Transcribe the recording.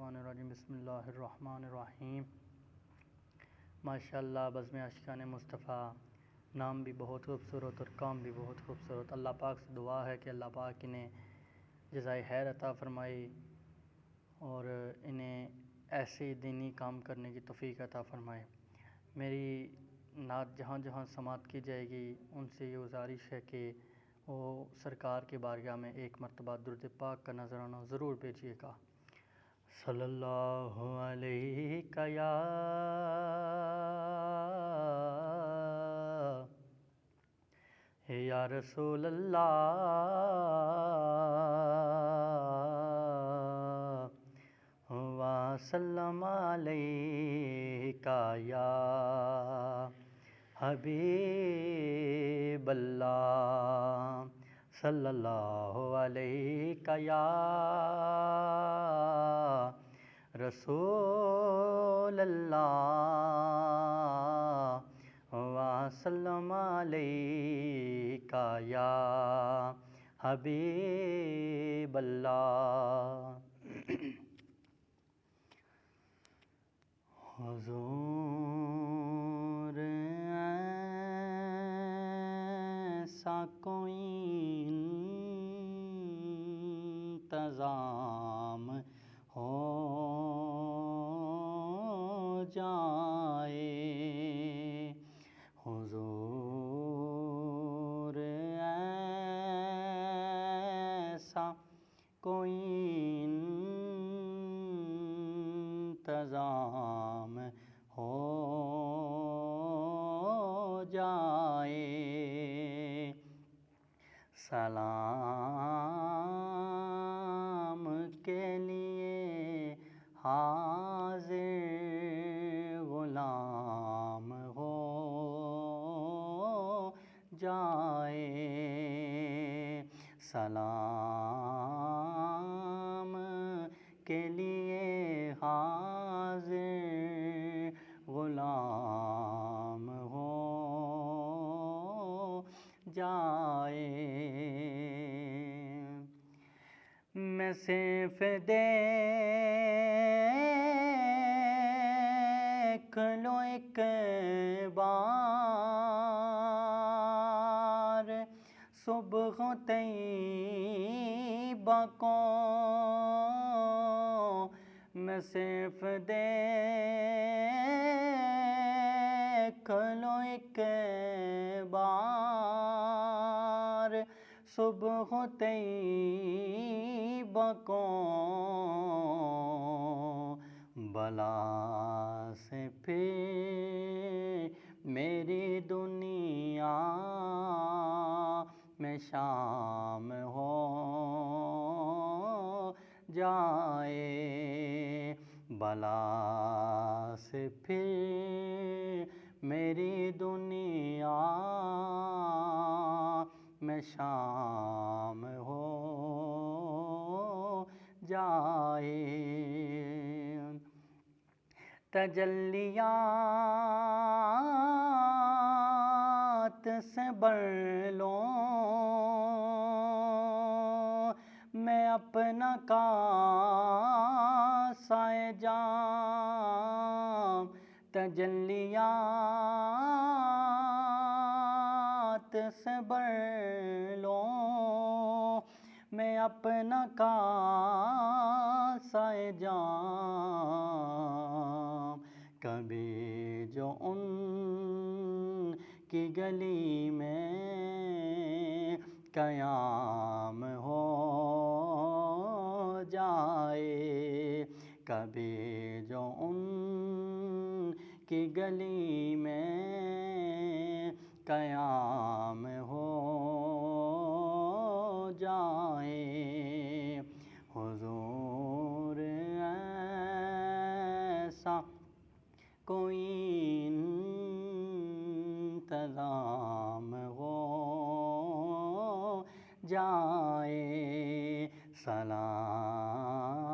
الشیطان الرجیم بسم اللہ الرحمن الرحیم۔ ماشاءاللہ بزم عاشقان مصطفیٰ، نام بھی بہت خوبصورت اور کام بھی بہت خوبصورت۔ اللہ پاک سے دعا ہے کہ اللہ پاک انہیں جزائے خیر عطا فرمائے اور انہیں ایسے دینی کام کرنے کی توفیق عطا فرمائے۔ میری نعت جہاں جہاں سماعت کی جائے گی ان سے یہ گزارش ہے کہ وہ سرکار کے بارگاہ میں ایک مرتبہ درود پاک کا نذرانہ ضرور بھیجیے گا۔ صلی اللہ علیہ یا رسول اللہ وسلم علیکہ یا حبیب اللہ صلی اللہ علیہ یا رسول اللہ وسلم علیکہ یا حبیب اللہ۔ حضور ایسا کوئی انتظام ہو جائے، حضور ایسا کوئی انتظام ہو جائے، سلام کے لیے حاضر غلام ہو جائے، سلام کے لیے حاضر غلام ہو جائے۔ میں صرف دیکھ لو ایک بار صبح طیبہ کو، میں صرف دیکھ لو ایک بار صبح طیبہ کو، بلا سے پھر میری دنیا میں شام ہو جائے، بلا سے پھر میری دنیا میں شام ہو جائے۔ تجلیات سے بھر لوں میں اپنا کاسہ جام، تجلیات سے بھر لوں میں اپنا کاسہ جام، کبھی جو ان کی گلی میں قیام ہو جائے، کبھی جو ان کی گلی میں قیام ہو جائے، حضور ایسا کوئی انتظام ہو جائے، سلام